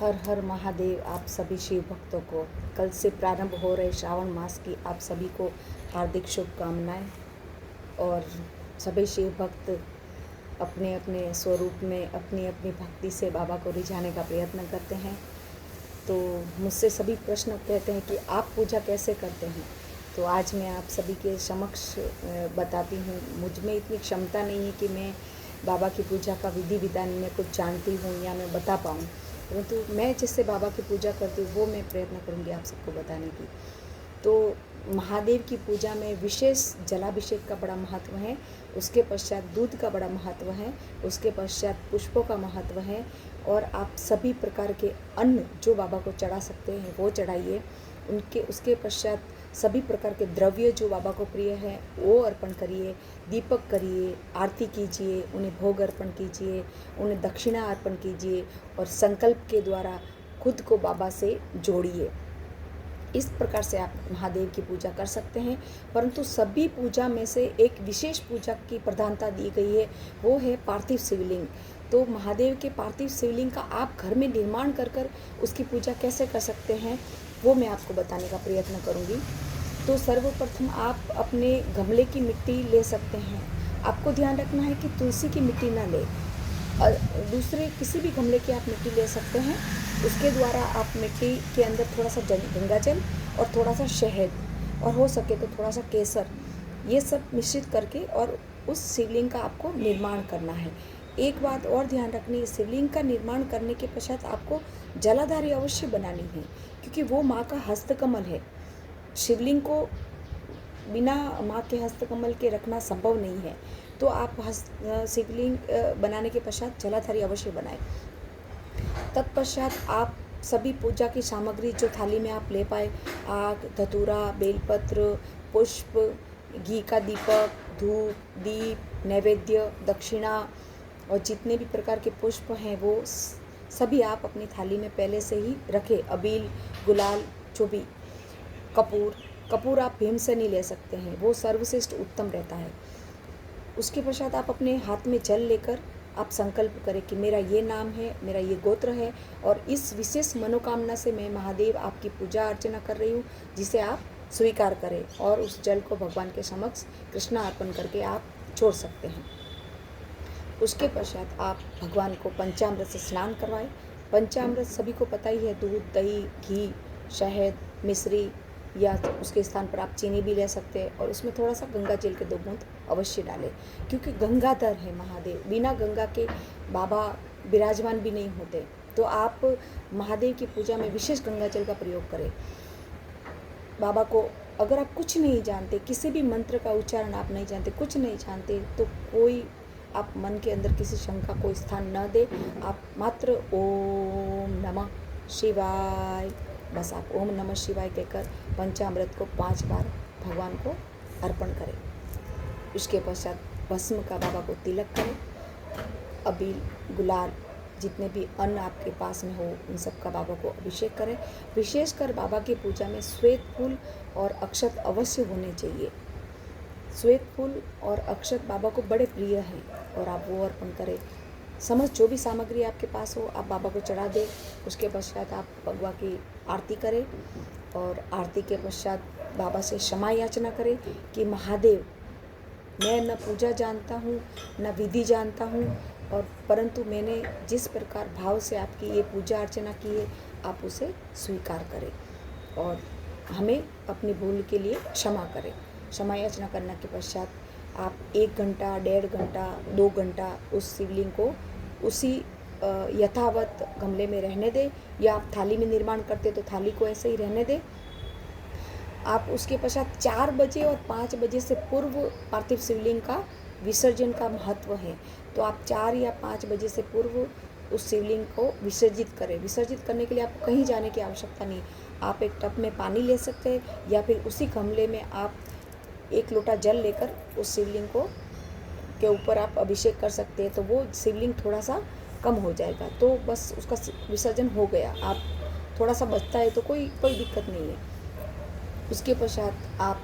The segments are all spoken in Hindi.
हर हर महादेव। आप सभी शिव भक्तों को कल से प्रारंभ हो रहे श्रावण मास की आप सभी को हार्दिक शुभकामनाएं। और सभी शिव भक्त अपने अपने स्वरूप में अपनी अपनी भक्ति से बाबा को रिझाने का प्रयत्न करते हैं। तो मुझसे सभी प्रश्न कहते हैं कि आप पूजा कैसे करते हैं। तो आज मैं आप सभी के समक्ष बताती हूँ। मुझ में इतनी क्षमता नहीं है कि मैं बाबा की पूजा का विधि विधान में कुछ जानती हूँ या मैं बता पाऊँ, परंतु मैं जिससे बाबा की पूजा करती हूँ वो मैं प्रयत्न करूँगी आप सबको बताने की। तो महादेव की पूजा में विशेष जलाभिषेक का बड़ा महत्व है, उसके पश्चात दूध का बड़ा महत्व है, उसके पश्चात पुष्पों का महत्व है। और आप सभी प्रकार के अन्न जो बाबा को चढ़ा सकते हैं वो चढ़ाइए। उसके पश्चात सभी प्रकार के द्रव्य जो बाबा को प्रिय है वो अर्पण करिए, दीपक करिए, आरती कीजिए, उन्हें भोग अर्पण कीजिए, उन्हें दक्षिणा अर्पण कीजिए और संकल्प के द्वारा खुद को बाबा से जोड़िए। इस प्रकार से आप महादेव की पूजा कर सकते हैं। परंतु सभी पूजा में से एक विशेष पूजा की प्रधानता दी गई है, वो है पार्थिव शिवलिंग। तो महादेव के पार्थिव शिवलिंग का आप घर में निर्माण कर उसकी पूजा कैसे कर सकते हैं वो मैं आपको बताने का प्रयत्न करूंगी। तो सर्वप्रथम आप अपने गमले की मिट्टी ले सकते हैं। आपको ध्यान रखना है कि तुलसी की मिट्टी ना ले, और दूसरे किसी भी गमले की आप मिट्टी ले सकते हैं। उसके द्वारा आप मिट्टी के अंदर थोड़ा सा गंगा जल और थोड़ा सा शहद और हो सके तो थोड़ा सा केसर, ये सब मिश्रित करके और उस शिवलिंग का आपको निर्माण करना है। एक बात और ध्यान रखनी है, शिवलिंग का निर्माण करने के पश्चात आपको जलाधारी अवश्य बनानी है, क्योंकि वो माँ का हस्तकमल है। शिवलिंग को बिना माँ के हस्तकमल के रखना संभव नहीं है। तो आप शिवलिंग बनाने के पश्चात जलाधारी अवश्य बनाएं। तत्पश्चात आप सभी पूजा की सामग्री जो थाली में आप ले पाए, आग, धतूरा, बेलपत्र, पुष्प, घी का दीपक, धूप, दीप, नैवेद्य, दक्षिणा और जितने भी प्रकार के पुष्प हैं वो सभी आप अपनी थाली में पहले से ही रखें। अबील, गुलाल, जो भी, कपूर आप भीम से नहीं ले सकते हैं, वो सर्वश्रेष्ठ उत्तम रहता है। उसके पश्चात आप अपने हाथ में जल लेकर आप संकल्प करें कि मेरा ये नाम है, मेरा ये गोत्र है और इस विशेष मनोकामना से मैं महादेव आपकी पूजा अर्चना कर रही हूँ, जिसे आप स्वीकार करें। और उस जल को भगवान के समक्ष कृष्णा अर्पण करके आप छोड़ सकते हैं। उसके पश्चात आप भगवान को पंचामृत से स्नान करवाएं। पंचामृत सभी को पता ही है, दूध, दही, घी, शहद, मिश्री या उसके स्थान पर आप चीनी भी ले सकते हैं। और उसमें थोड़ा सा गंगा जल के 2 बूंद अवश्य डालें, क्योंकि गंगाधर है महादेव, बिना गंगा के बाबा विराजमान भी नहीं होते। तो आप महादेव की पूजा में विशेष गंगा जल का प्रयोग करें। बाबा को अगर आप कुछ नहीं जानते, किसी भी मंत्र का उच्चारण आप नहीं जानते, कुछ नहीं जानते, तो कोई आप मन के अंदर किसी शंका को स्थान न दे। आप मात्र ओम नमः शिवाय, बस आप ओम नमः शिवाय कहकर पंचामृत को 5 बार भगवान को अर्पण करें। उसके पश्चात भस्म का बाबा को तिलक करें। अबील, गुलाल, जितने भी अन्न आपके पास में हो उन सब का बाबा को अभिषेक करें। विशेषकर बाबा की पूजा में श्वेत फूल और अक्षत अवश्य होने चाहिए। श्वेत फूल और अक्षत बाबा को बड़े प्रिय हैं और आप वो अर्पण करें। समस्त जो भी सामग्री आपके पास हो आप बाबा को चढ़ा दें। उसके पश्चात आप भगवा की आरती करें और आरती के पश्चात बाबा से क्षमा याचना करें कि महादेव, मैं न पूजा जानता हूँ न विधि जानता हूँ, और परंतु मैंने जिस प्रकार भाव से आपकी ये पूजा अर्चना की है आप उसे स्वीकार करें और हमें अपनी भूल के लिए क्षमा करें। क्षमा याचना करने के पश्चात आप 1 घंटा, 1.5 घंटा, 2 घंटा उस शिवलिंग को उसी यथावत गमले में रहने दें, या आप थाली में निर्माण करते तो थाली को ऐसे ही रहने दें। आप उसके पश्चात 4 बजे और 5 बजे से पूर्व पार्थिव शिवलिंग का विसर्जन का महत्व है। तो आप 4 या 5 बजे से पूर्व उस शिवलिंग को विसर्जित करें। विसर्जित करने के लिए आपको कहीं जाने की आवश्यकता नहीं। आप एक टब में पानी ले सकते हैं या फिर उसी गमले में आप 1 लोटा जल लेकर उस शिवलिंग को के ऊपर आप अभिषेक कर सकते हैं। तो वो शिवलिंग थोड़ा सा कम हो जाएगा, तो बस उसका विसर्जन हो गया। आप थोड़ा सा बचता है तो कोई दिक्कत नहीं है। उसके पश्चात आप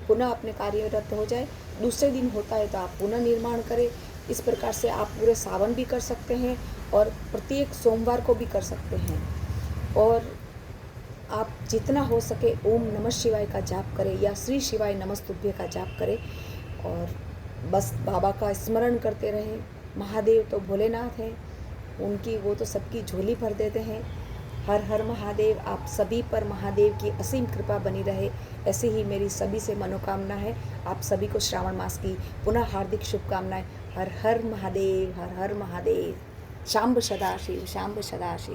पुनः अपने कार्यरत हो जाए। दूसरे दिन होता है तो आप पुनः निर्माण करें। इस प्रकार से आप पूरे सावन भी कर सकते हैं और प्रत्येक सोमवार को भी कर सकते हैं। और आप जितना हो सके ओम नमः शिवाय का जाप करें या श्री शिवाय नमस्तुभ्य का जाप करें और बस बाबा का स्मरण करते रहें। महादेव तो भोलेनाथ हैं, उनकी वो तो सबकी झोली भर देते हैं। हर हर महादेव। आप सभी पर महादेव की असीम कृपा बनी रहे, ऐसे ही मेरी सभी से मनोकामना है। आप सभी को श्रावण मास की पुनः हार्दिक शुभकामनाएं। हर हर महादेव, हर हर महादेव। शांब सदाशिव, शांब सदाशिव।